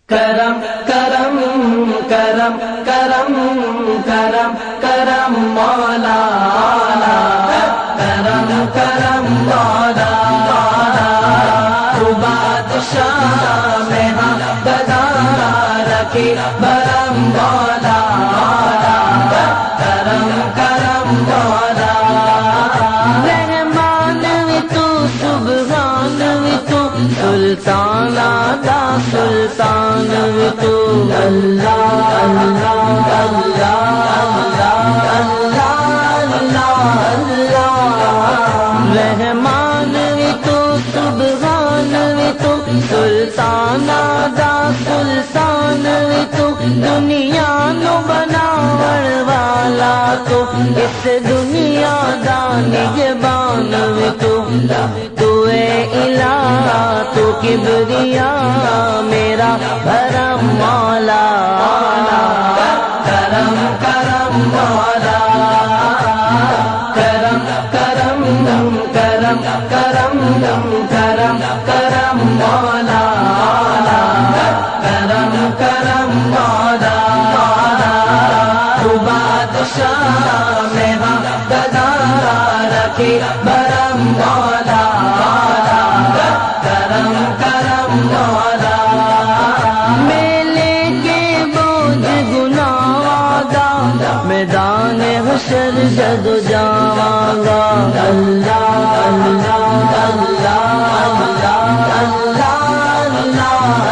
کرم کرم کرم کرم کرم کرم مولا کرم کرم مولا تو بادشاہ میں بدار کی برم مولا کرم کرم مولا رحمان بھی تو سبحان بھی تو سلطان دا سلطان بھی تو اللہ اللہ اللہ اللہ اللہ رحمان بھی تو سبحان بھی تو سلطان دا سلطان بھی تو دنیا نو بناون والا تو اس دنیا دا نگہبان بھی تو اے الہ تو کبریا میرا بھرم مولا کرم کرم مولا کرم کرم کرم کرم کرم کرم مولا کرم کرم مولا تو بادشاہ میں بدار کی برم مولا کرم کرم مولا میلے کے بوجھ گناہ دا میدان حشر جد جاواں گا اللہ اللہ اللہ اللہ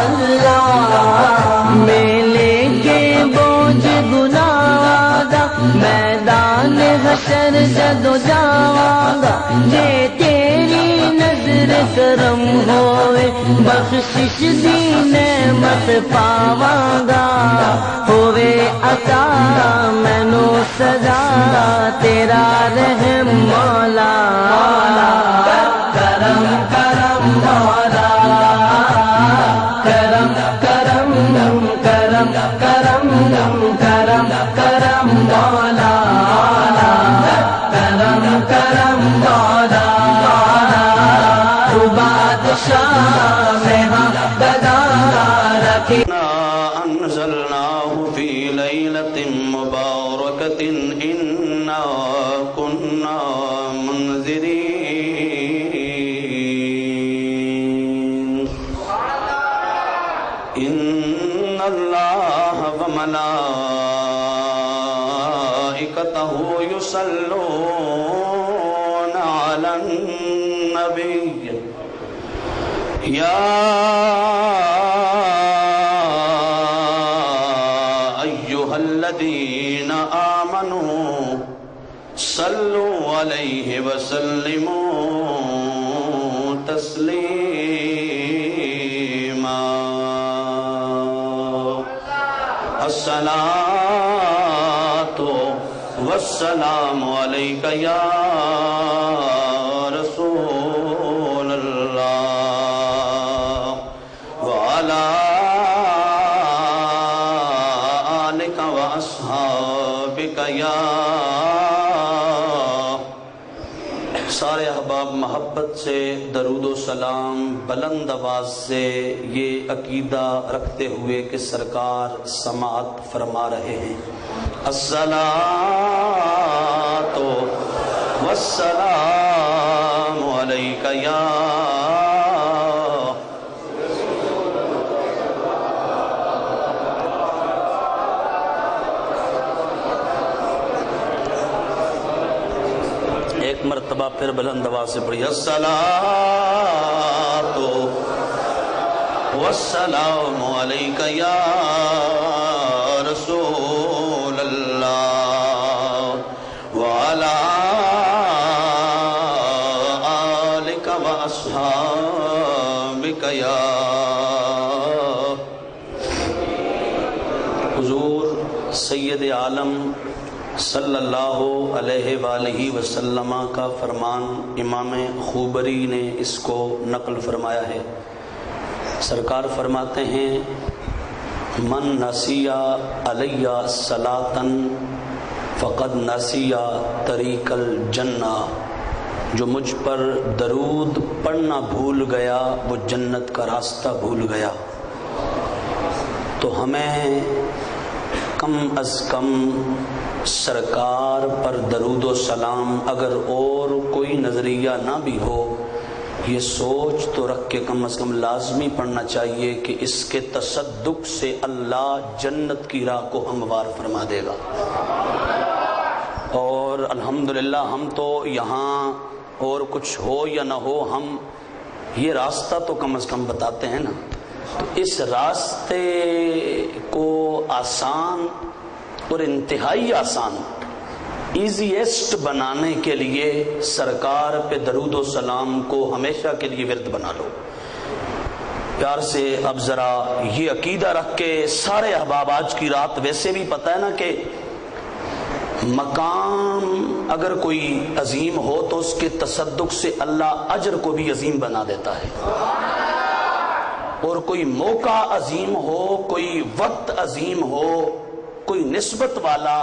اللہ میلے کے بوجھ گناہ دا میدان حشر جد جاواں گا جے تیری نظر کرم ہوئے بخشش دی نعمت پاواں گا ہوئے عطا مینوں سزا تیرا رحم مولا کرم کرم مولا کرم کرم کرم کرم کرم کرم مولا کرم کرم مولا تو بادشاہ میں بدار کی انزلناه في ليلة مباركة إنا كنا منذرين إن الله وملائكته يصلون على النبي يا أيها الذين آمنوا صلوا عليه وسلموا تسليما الصلاة والسلام عليك يا رسول الله وعلى آلك وأصحابك يا سارے احباب محبت سے درود و سلام بلند آواز سے یہ عقیدہ رکھتے ہوئے کہ سرکار سماعت فرما رہے ہیں الصلاۃ والسلام علیک یا ایک مرتبہ پھر بلند آواز سے پڑھی الصلاۃ والسلام علیک یا رسول اللہ وعلی آلک واصحابک یا حضور سید عالم صلی اللہ علیہ وآلہ وسلم کا فرمان امام خوبری نے اس کو نقل فرمایا ہے سرکار فرماتے ہیں من نسی علی صلاۃً فقد نسی طریق الجنہ جو مجھ پر درود پڑھنا بھول گیا وہ جنت کا راستہ بھول گیا تو ہمیں کم از کم سرکار پر درود و سلام اگر اور کوئی نظریہ نہ بھی ہو، یہ سوچ تو رکھ کے کم از کم لازمی پڑھنا چاہیے کہ اس کے تصدق سے اللہ جنت کی راہ کو ہموار فرما دے گا۔ اور الحمدللہ ہم تو یہاں اور کچھ ہو یا نہ ہو، ہم یہ راستہ تو کم از کم بتاتے ہیں نا، تو اس راستے کو آسان اور انتہائی آسان ایزیسٹ بنانے کے لیے سرکار پہ درود و سلام کو ہمیشہ کے لیے ورد بنا لو۔ پیار سے اب ذرا یہ عقیدہ رکھ کے سارے احباب، آج کی رات ویسے بھی پتہ ہے نا کہ مقام اگر کوئی عظیم ہو تو اس کے تصدق سے اللہ اجر کو بھی عظیم بنا دیتا ہے، اور کوئی موقع عظیم ہو، کوئی وقت عظیم ہو، کوئی نسبت والا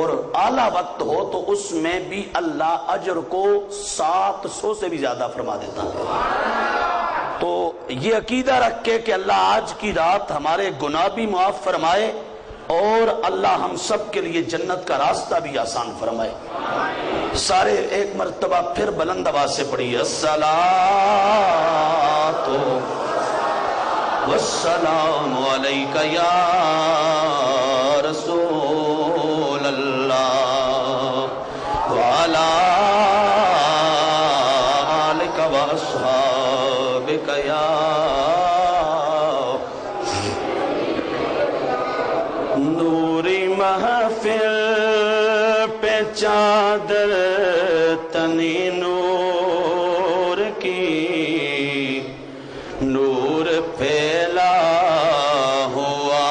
اور اعلیٰ وقت ہو تو اس میں بھی اللہ اجر کو 700 سے بھی زیادہ فرما دیتا ہے۔ تو یہ عقیدہ رکھ کے کہ اللہ آج کی رات ہمارے گناہ بھی معاف فرمائے اور اللہ ہم سب کے لیے جنت کا راستہ بھی آسان فرمائے۔ سارے ایک مرتبہ پھر بلند آواز سے پڑھیے، الصلاۃ والسلام علیک یا رسول اللہ وعلی آلک واصحابک یا نوری محفل پہ چادر تنی نور کی، نور پھیلا ہوا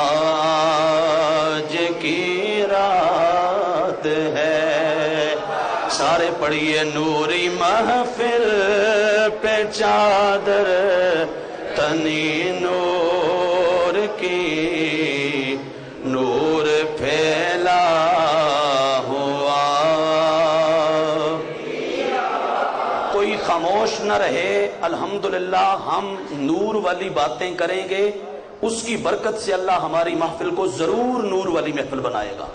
آج کی رات ہے۔ سارے پڑھیے، نوری محفل پہ چادر تنی نور کی، نور پھیلا ہوا۔ کوئی خاموش نہ رہے، الحمدللہ ہم نور والی باتیں کریں گے، اس کی برکت سے اللہ ہماری محفل کو ضرور نور والی محفل بنائے گا۔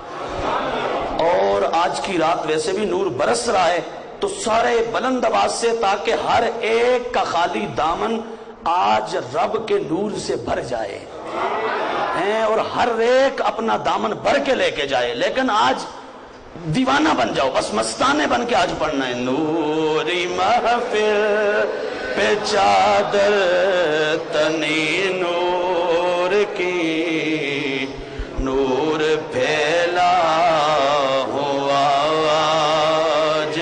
اور آج کی رات ویسے بھی نور برس رہا ہے، تو سارے بلند آواز سے، تاکہ ہر ایک کا خالی دامن آج رب کے نور سے بھر جائے اور ہر ایک اپنا دامن بھر کے لے کے جائے۔ لیکن آج دیوانہ بن جاؤ، بس مستانے بن کے آج پڑھنا ہے، نوری محفل پہ چادر تنی نور کی، نور پھیلا ہوا آج،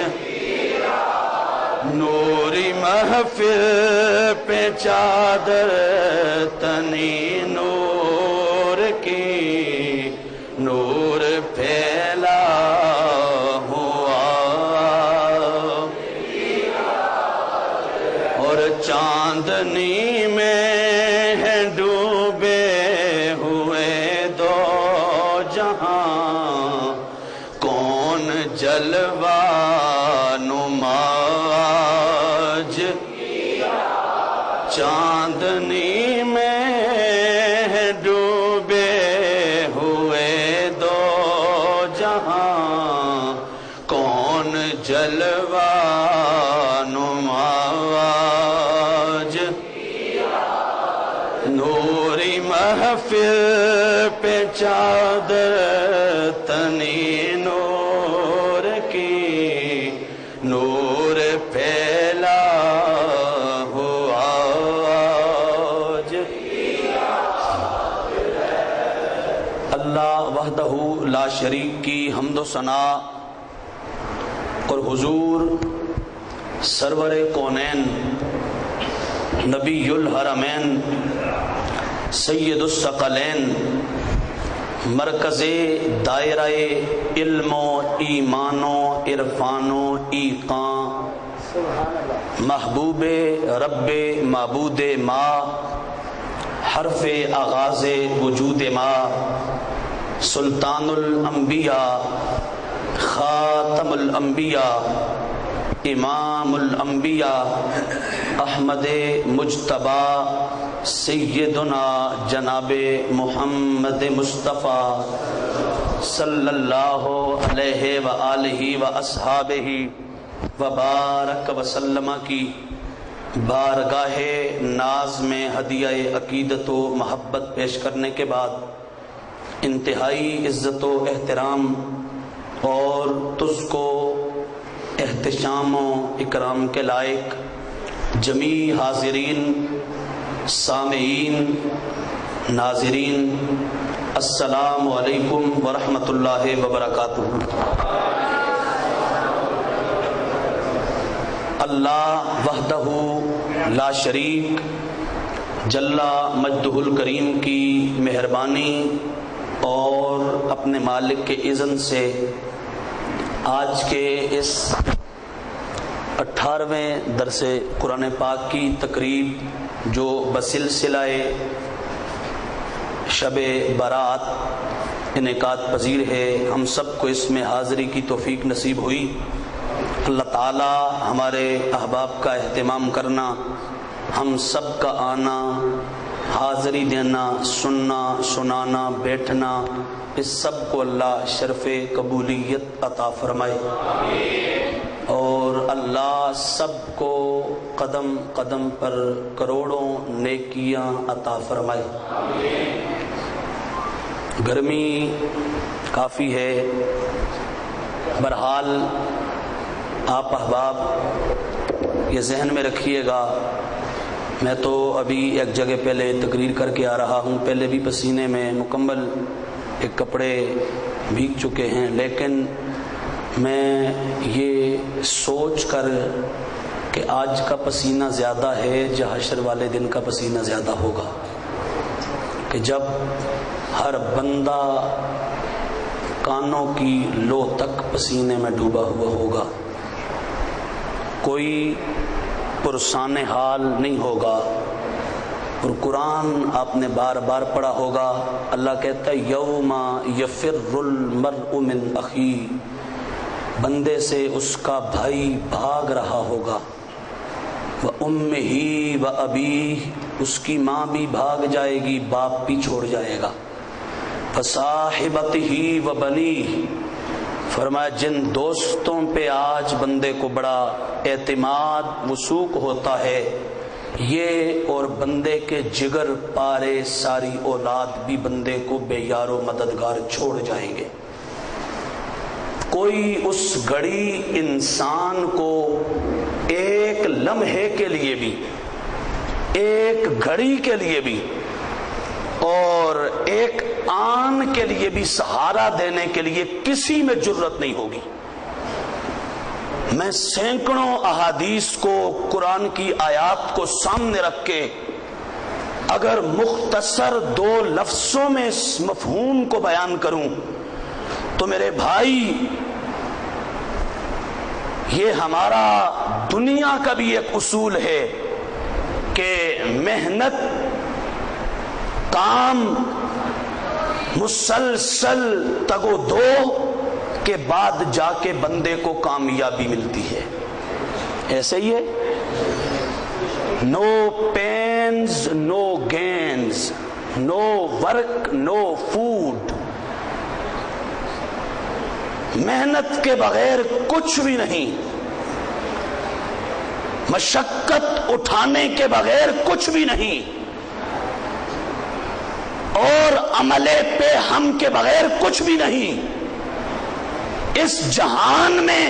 نوری محفل پہ چادر تنی نور کی، نور پھیلا ہوا، اور چاندنی میں ہے ڈوبے ہوئے دو جہاں، کون جلوہ نما آج، چاندنی میں ہے ڈوبے ہوئے دو جہاں، کون جلوہ نما آج، نوری محفل پہ چادر تنی نور کی، نور پھیلا ہوا آج۔ اللہ وحدہ لا شریک کی حمد و ثنا اور حضور سرور کونین نبی الحرمین سید الثقلین مرکز دائرہ علم و ایمان و عرفان و ایقان، محبوب رب معبود ما، حرف آغاز وجود ما، سلطان الانبیاء، خاتم الانبیاء، امام الانبیاء، احمد مجتبی سیدنا جناب محمد مصطفیٰ صلی اللہ علیہ وآلہ واصحابہ وبارک وسلم کی بارگاہ ناز میں ہدیہ عقیدت و محبت پیش کرنے کے بعد انتہائی عزت و احترام اور تجھ کو احتشام و اکرام کے لائق جمیع حاضرین، سامعین، ناظرین، السلام علیکم ورحمۃ اللہ وبرکاتہ۔ اللہ وحدہ لا شریک جل مجدہ الکریم کی مہربانی اور اپنے مالک کے اذن سے آج کے اس 18ویں درس قرآن پاک کی تقریب جو بسلسلہ شب برات انعقاد پذیر ہے، ہم سب کو اس میں حاضری کی توفیق نصیب ہوئی۔ اللہ تعالی ہمارے احباب کا اہتمام کرنا، ہم سب کا آنا، حاضری دینا، سننا، سنانا، بیٹھنا، اس سب کو اللہ شرف قبولیت عطا فرمائے اور اللہ سب کو قدم قدم پر کروڑوں نیکیاں عطا فرمائے۔ گرمی کافی ہے، بہرحال آپ احباب یہ ذہن میں رکھیے گا، میں تو ابھی ایک جگہ پہلے تقریر کر کے آ رہا ہوں، پہلے بھی پسینے میں مکمل ایک کپڑے بھیگ چکے ہیں، لیکن میں یہ سوچ کر کہ آج کا پسینہ زیادہ ہے یا حشر والے دن کا پسینہ زیادہ ہوگا، کہ جب ہر بندہ کانوں کی لو تک پسینے میں ڈوبا ہوا ہوگا، کوئی پرسان حال نہیں ہوگا۔ اور قرآن آپ نے بار بار پڑھا ہوگا، اللہ کہتا ہے یوم یفر المرء من اخیہ، بندے سے اس کا بھائی بھاگ رہا ہوگا، وَأُمِّهِ وَأَبِيهِ، اس کی ماں بھی بھاگ جائے گی، باپ بھی چھوڑ جائے گا، فَصَاحِبَتِهِ وَبَنِيهِ، فرمایا جن دوستوں پہ آج بندے کو بڑا اعتماد وثوق ہوتا ہے، یہ اور بندے کے جگر پارے ساری اولاد بھی بندے کو بے یار و مددگار چھوڑ جائیں گے۔ کوئی اس گھڑی انسان کو ایک لمحے کے لیے بھی، ایک گھڑی کے لیے بھی اور ایک آن کے لیے بھی سہارا دینے کے لیے کسی میں جرت نہیں ہوگی۔ میں سینکڑوں احادیث کو، قرآن کی آیات کو سامنے رکھ کے اگر مختصر 2 لفظوں میں اس مفہوم کو بیان کروں تو میرے بھائی، یہ ہمارا دنیا کا بھی ایک اصول ہے کہ محنت، کام، مسلسل تگ و دو کے بعد جا کے بندے کو کامیابی ملتی ہے۔ ایسے ہی ہے، no pains no gains, no work no food, محنت کے بغیر کچھ بھی نہیں، مشقت اٹھانے کے بغیر کچھ بھی نہیں، اور عمل پہ ہم کے بغیر کچھ بھی نہیں۔ اس جہان میں،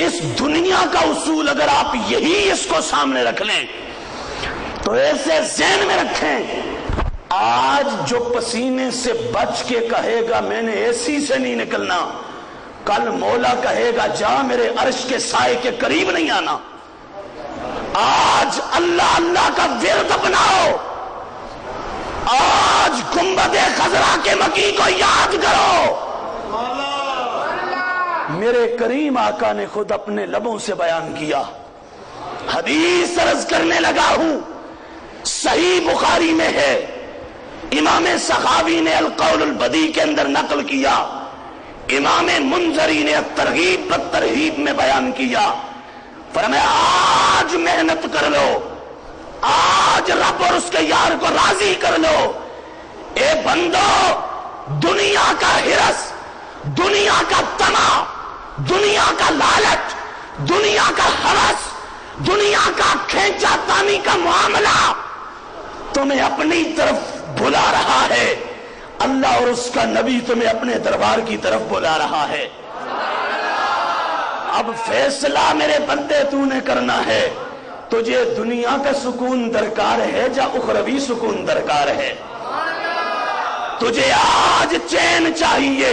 اس دنیا کا اصول اگر آپ یہی اس کو سامنے رکھ لیں تو ایسے ذہن میں رکھیں، آج جو پسینے سے بچ کے کہے گا میں نے اے سی سے نہیں نکلنا، کل مولا کہے گا جا میرے عرش کے سائے کے قریب نہیں آنا۔ آج اللہ اللہ کا ورد بناؤ، آج گنبد خضرا کے مکی کو یاد کرو۔ میرے کریم آقا نے خود اپنے لبوں سے بیان کیا، حدیث عرض کرنے لگا ہوں، صحیح بخاری میں ہے، امام سخاوی نے القول البدی کے اندر نقل کیا، امام منذری نے الترغیب والترہیب میں بیان کیا، فرمایا آج محنت کر لو، آج رب اور اس کے یار کو راضی کر لو۔ اے بندو، دنیا کا ہرس، دنیا کا طمع، دنیا کا لالچ، دنیا کا ہرس، دنیا کا کھینچا تانی کا معاملہ تمہیں اپنی طرف بلا رہا ہے، اللہ اور اس کا نبی تمہیں اپنے دربار کی طرف بلا رہا ہے۔ اب فیصلہ میرے بندے تو نے کرنا ہے، تجھے دنیا کا سکون درکار ہے یا اخروی سکون درکار ہے؟ تجھے آج چین چاہیے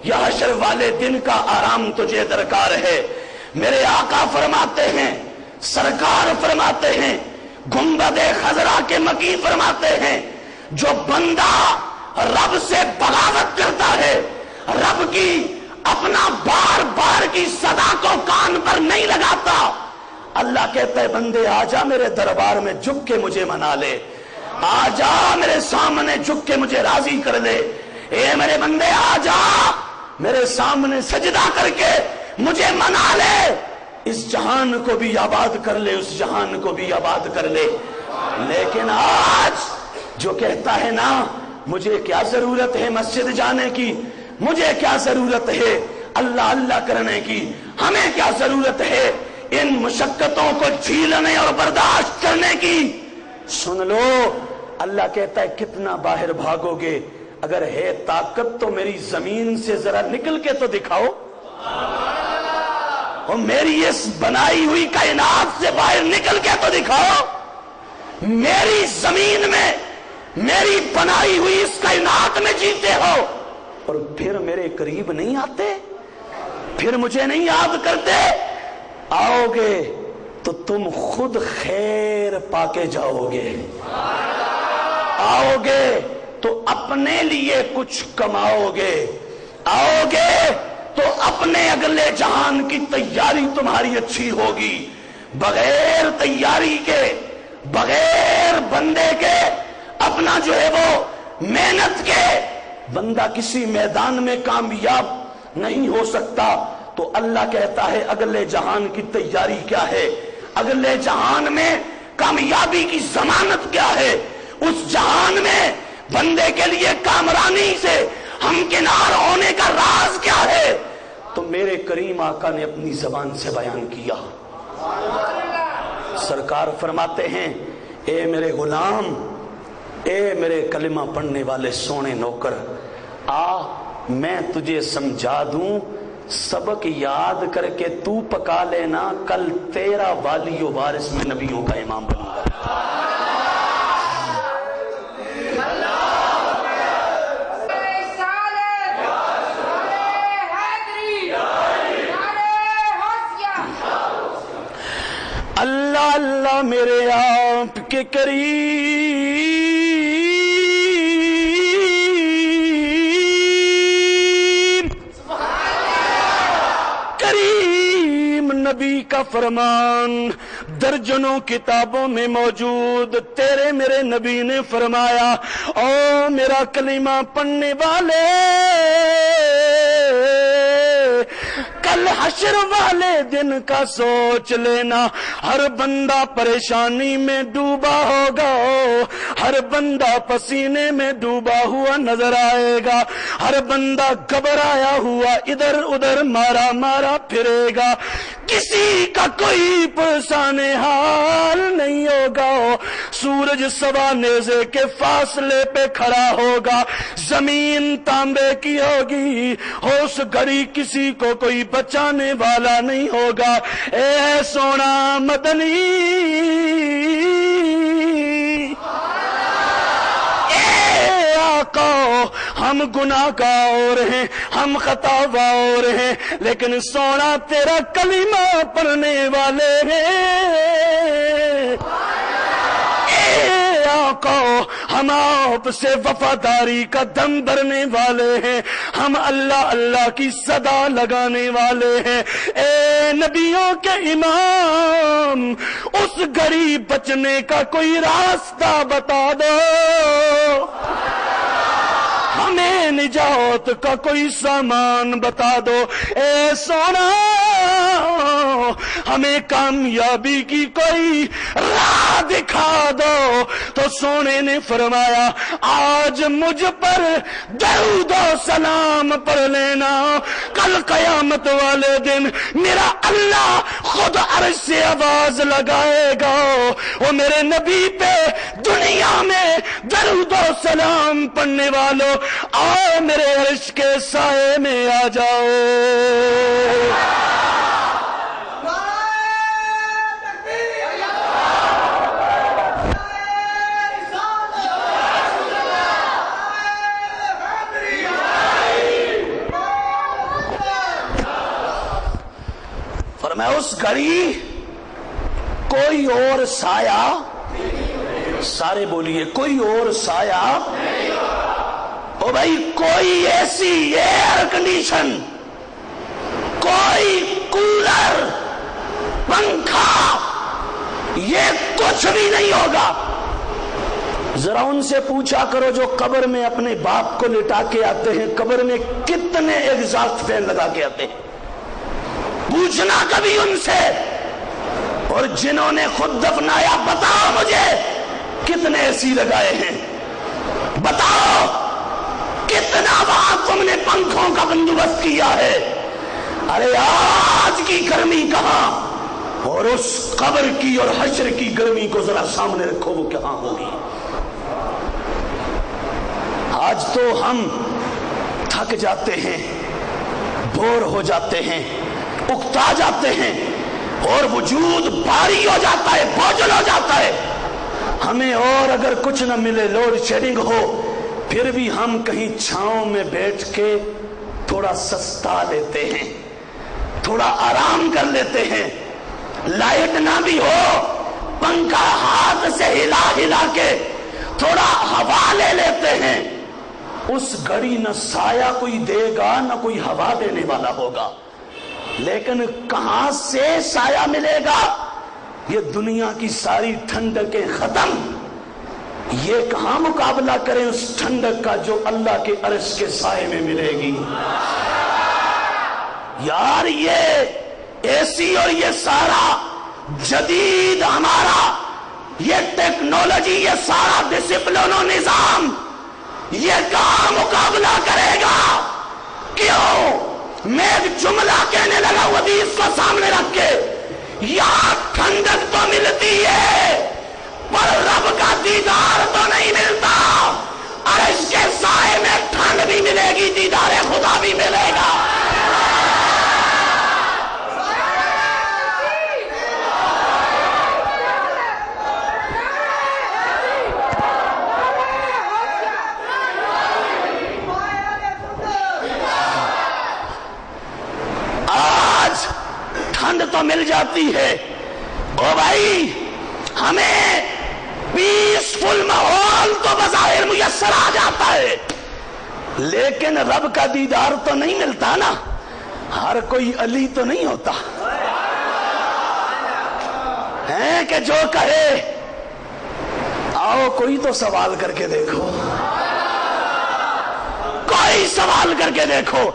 یا حشر والے دن کا آرام تجھے درکار ہے؟ میرے آقا فرماتے ہیں، سرکار فرماتے ہیں، گنبد خضرا کے مکی فرماتے ہیں، جو بندہ رب سے بغاوت کرتا ہے، رب کی اپنا بار بار کی صدا کو کان پر نہیں لگاتا، اللہ کہتا ہے بندے آجا میرے دربار میں جھک کے مجھے منا لے، آجا میرے سامنے جھک کے مجھے راضی کر لے، اے میرے بندے آجا میرے سامنے سجدہ کر کے مجھے منا لے، اس جہان کو بھی آباد کر لے، اس جہان کو بھی آباد کر لے۔ لیکن آج جو کہتا ہے نا مجھے کیا ضرورت ہے مسجد جانے کی، مجھے کیا ضرورت ہے اللہ اللہ کرنے کی، ہمیں کیا ضرورت ہے ان مشقتوں کو جھیلنے اور برداشت کرنے کی، سن لو اللہ کہتا ہے کتنا باہر بھاگو گے، اگر ہے طاقت تو میری زمین سے ذرا نکل کے تو دکھاؤ، اور میری اس بنائی ہوئی کائنات سے باہر نکل کے تو دکھاؤ، میری زمین میں میری بنائی ہوئی اس کائنات میں جیتے ہو اور پھر میرے قریب نہیں آتے، پھر مجھے نہیں یاد کرتے، آؤ گے تو تم خود خیر پا کے جاؤ گے، آؤ گے تو اپنے لیے کچھ کماؤ گے، آؤ گے تو اپنے اگلے جہان کی تیاری تمہاری اچھی ہوگی، بغیر تیاری کے، بغیر بندے کے، اپنا جو ہے وہ محنت کے بندہ کسی میدان میں کامیاب نہیں ہو سکتا۔ تو اللہ کہتا ہے اگلے جہان کی تیاری کیا ہے، اگلے جہان میں کامیابی کی ضمانت کیا ہے، اس جہان میں بندے کے لیے کامرانی سے ہمکنار ہونے کا راز کیا ہے، تو میرے کریم آقا نے اپنی زبان سے بیان کیا۔ سرکار فرماتے ہیں اے میرے غلام، اے میرے کلمہ پڑھنے والے سونے نوکر، آ میں تجھے سمجھا دوں، سبق یاد کر کے تو پکا لینا، کل تیرا والی و وارث میں نبیوں کا امام بنوں گا۔ اللہ اللہ میرے آپ کے قریب کریم نبی کا فرمان درجنوں کتابوں میں موجود، تیرے میرے نبی نے فرمایا او میرا کلمہ پڑھنے والے، کل حشر والے دن کا سوچ لینا، ہر بندہ پریشانی میں ڈوبا ہوگا، ہر بندہ پسینے میں ڈوبا ہوا نظر آئے گا، ہر بندہ گھبرایا ہوا ادھر ادھر مارا مارا پھرے گا، کسی کا کوئی پرسان حال نہیں ہوگا، سورج سوا نیزے کے فاصلے پہ کھڑا ہوگا، زمین تانبے کی ہوگی، ہوش گھڑی کسی کو کوئی بچانے والا نہیں ہوگا۔ اے سونا مدنی، اے آقا، ہم گناہگار ہیں، ہم خطاوار ہیں، لیکن سونا تیرا کلمہ پڑھنے والے ہیں۔ اے آقا، ہم آپ سے وفاداری کا دم بھرنے والے ہیں، ہم اللہ اللہ کی صدا لگانے والے ہیں۔ اے نبیوں کے امام، اس گھڑی بچنے کا کوئی راستہ بتا دو، ہمیں نجات کا کوئی سامان بتا دو۔ اے سونا ہمیں کامیابی کی کوئی راہ دکھا دو۔ تو سونے نے فرمایا آج مجھ پر درود و سلام پڑھ لینا، کل قیامت والے دن میرا اللہ خود عرش سے آواز لگائے گا، وہ میرے نبی پہ دنیا میں درود و سلام پڑھنے والوں آؤ میرے عرش کے سائے میں آ جاؤ۔ فرمایا اس گھڑی کوئی اور سایہ، سارے بولیے کوئی اور سایہ، او بھائی کوئی ایسی ایئر کنڈیشن، کوئی کولر، پنکھا، یہ کچھ بھی نہیں ہوگا۔ ذرا ان سے پوچھا کرو جو قبر میں اپنے باپ کو لٹا کے آتے ہیں، قبر میں کتنے ایگزاسٹ فین لگا کے آتے ہیں، پوچھنا کبھی ان سے۔ اور جنہوں نے خود دفنایا بتاؤ مجھے کتنے ایسی لگائے ہیں، بتاؤ کتنا وہاں تم نے پنکھوں کا بندوبست کیا ہے۔ ارے آج کی گرمی کہاں، اور اس قبر کی اور حشر کی گرمی کو ذرا سامنے رکھو وہ کہاں ہوگی۔ آج تو ہم تھک جاتے ہیں، بور ہو جاتے ہیں، اکتا جاتے ہیں، اور وجود بھاری ہو جاتا ہے، بوجھل ہو جاتا ہے۔ ہمیں اور اگر کچھ نہ ملے، لوڈ شیڈنگ ہو، پھر بھی ہم کہیں چھاؤں میں بیٹھ کے تھوڑا سستا لیتے ہیں، تھوڑا آرام کر لیتے ہیں۔ لائٹ نہ بھی ہو، پنکھا ہاتھ سے ہلا ہلا کے تھوڑا ہوا لے لیتے ہیں۔ اس گھڑی نہ سایہ کوئی دے گا نہ کوئی ہوا دینے والا ہوگا، لیکن کہاں سے سایہ ملے گا؟ یہ دنیا کی ساری ٹھنڈکیں ختم، یہ کہاں مقابلہ کریں اس ٹھنڈک کا جو اللہ کے عرش کے سائے میں ملے گی۔ یار یہ اے سی اور یہ سارا جدید ہمارا یہ ٹیکنالوجی، یہ سارا ڈسپلن و نظام، یہ کہاں مقابلہ کرے گا؟ کیوں؟ میں ایک جملہ کہنے لگا حدیث کو سامنے رکھ کے، یہاں ٹھنڈک تو ملتی ہے پر رب کا دیدار تو نہیں ملتا۔ عرش کے سائے میں ٹھنڈ بھی ملے گی، دیدار خدا بھی ملے گا۔ ٹھنڈ تو مل جاتی ہے، او بھائی ہمیں پیسفل ماحول تو بظاہر میسر آ جاتا ہے، لیکن رب کا دیدار تو نہیں ملتا نا۔ ہر کوئی علی تو نہیں ہوتا ہے کہ جو کہے آؤ کوئی تو سوال کر کے دیکھو، کوئی سوال کر کے دیکھو۔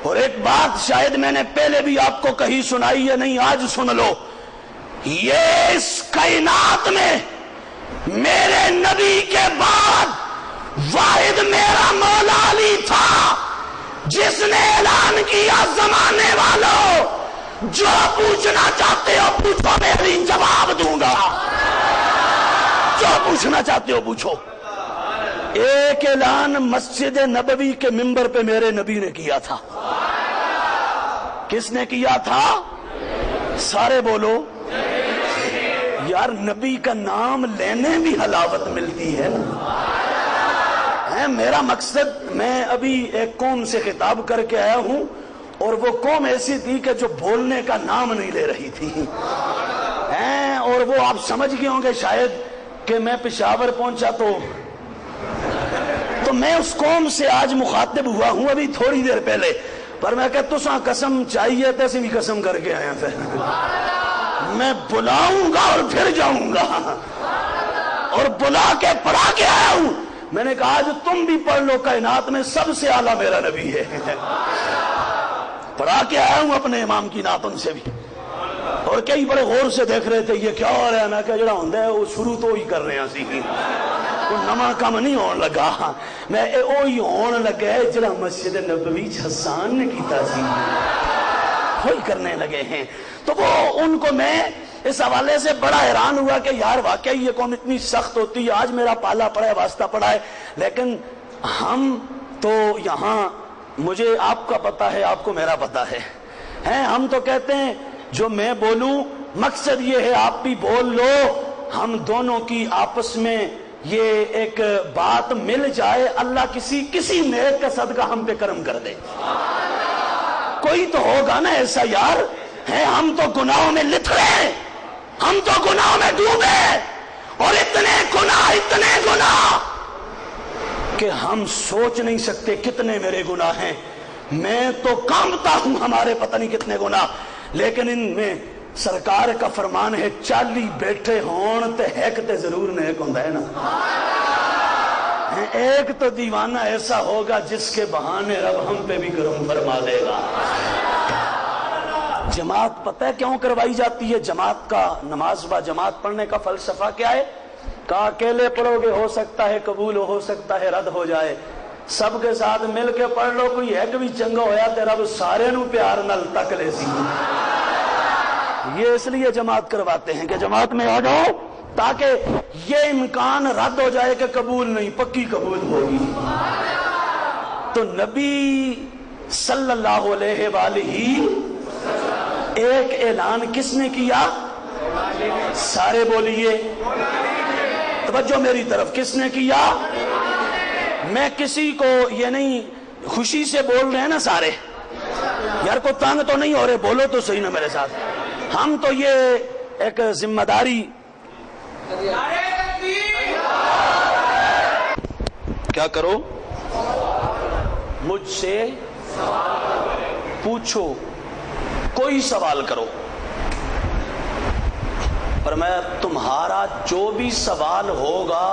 اور ایک بات شاید میں نے پہلے بھی آپ کو کہیں سنائی ہے، نہیں آج سن لو، یہ اس کائنات میں میرے نبی کے بعد واحد میرا مولا علی تھا جس نے اعلان کیا زمانے والوں جو پوچھنا چاہتے ہو پوچھو، میں علی جواب دوں گا، جو پوچھنا چاہتے ہو پوچھو۔ ایک اعلان مسجد نبوی کے منبر پہ میرے نبی نے کیا تھا۔ کس نے کیا تھا؟ سارے بولو۔ یار نبی کا نام لینے بھی حلاوت ملتی ہے نا۔ میرا مقصد، میں ابھی ایک قوم سے خطاب کر کے آیا ہوں اور وہ قوم ایسی تھی کہ جو بولنے کا نام نہیں لے رہی تھی، اور وہ آپ سمجھ گئے ہوں گے شاید کہ میں پشاور پہنچا تو میں اس قوم سے آج مخاطب ہوا ہوں ابھی تھوڑی دیر پہلے، پر میں کہتا ہوں قسم چاہیے تیسے بھی قسم کر کے آیا تھے، میں بلاؤں گا اور پھر جاؤں گا، اور بلا کے پڑھا کے آیا ہوں۔ میں نے کہا آج تم بھی پڑھ لو، کائنات میں سب سے اعلیٰ میرا نبی ہے، پڑھا کے آیا ہوں اپنے امام کی نعت ان سے بھی۔ اور کئی بڑے غور سے دیکھ رہے تھے یہ کیا ہو رہا ہے. میں کہا جڑا ہوندا ہے وہ شروع تو ہی کر رہے ہیں سی, کوئی نواں کام نہیں ہون لگا. میں وہی ہون لگا ہے جڑا مسجد نبوی حسان نے کیتا سی, وہی کرنے لگے ہیں. تو وہ ان کو میں اس حوالے سے بڑا حیران ہوا کہ یار واقعی یہ قوم اتنی سخت ہوتی ہے. آج میرا پالا پڑا ہے, واسطہ پڑا ہے, لیکن ہم تو یہاں, مجھے آپ کا پتہ ہے, آپ کو میرا پتہ ہے, ہم تو کہتے ہیں جو میں بولوں مقصد یہ ہے آپ بھی بول لو, ہم دونوں کی آپس میں یہ ایک بات مل جائے, اللہ کسی نیک کا صدقہ ہم پہ کرم کر دے. کوئی تو ہوگا نا ایسا یار. ہم تو گناہوں میں لتھڑے, ہم تو گناہوں میں ڈوبے, اور اتنے گناہ کہ ہم سوچ نہیں سکتے کتنے میرے گناہ ہیں. میں تو کامتا ہوں ہمارے پتہ نہیں کتنے گناہ, لیکن ان میں سرکار کا فرمان ہے 40 بیٹھے ہون تے ایک تے ضرور نیک ہوندا ہے نا. ایک تو دیوانہ ایسا ہوگا جس کے بہانے رب ہم پہ بھی کرم فرما دے گا. جماعت پتہ ہے کیوں کروائی جاتی ہے؟ جماعت کا, نماز با جماعت پڑھنے کا فلسفہ کیا ہے؟ کہا اکیلے پڑھو گے ہو سکتا ہے قبول ہو سکتا ہے رد ہو جائے, سب کے ساتھ مل کے پڑھ لو, کوئی ایک بھی چنگا ہویا تے رب سارے نو پیار نال تک لے سی. یہ اس لیے جماعت کرواتے ہیں کہ جماعت میں آ جاؤ تاکہ یہ امکان رد ہو جائے کہ قبول نہیں, پکی قبول ہوگی. تو نبی صلی اللہ علیہ وآلہ ایک اعلان کس نے کیا؟ سارے بولیے, توجہ میری طرف, کس نے کیا؟ میں کسی کو یہ نہیں, خوشی سے بول رہے ہیں نا سارے, یار کو تنگ تو نہیں ہو رہے, بولو تو صحیح نا میرے ساتھ. ہم تو یہ ایک ذمہ داری, کیا کرو مجھ سے پوچھو, کوئی سوال کرو, پر میں تمہارا جو بھی سوال ہوگا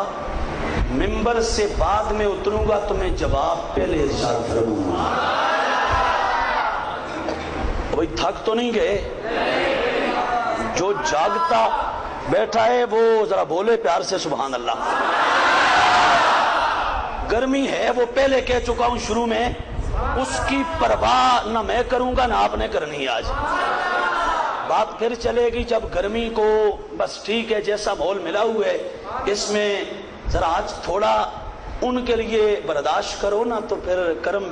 ممبر سے بعد میں اتروں گا تمہیں جواب پہلے ارشاد فرماؤں گا. بھائی تھک تو نہیں گئے؟ جو جاگتا بیٹھا ہے وہ ذرا بولے پیار سے سبحان اللہ. گرمی ہے وہ پہلے کہہ چکا ہوں شروع میں, اس کی پرواہ نہ میں کروں گا نہ آپ نے کرنی. آج بات پھر چلے گی جب گرمی کو, بس ٹھیک ہے جیسا ماحول ملا ہوا ہے اس میں ذرا آج تھوڑا ان کے لیے برداشت کرو نا, تو پھر کرم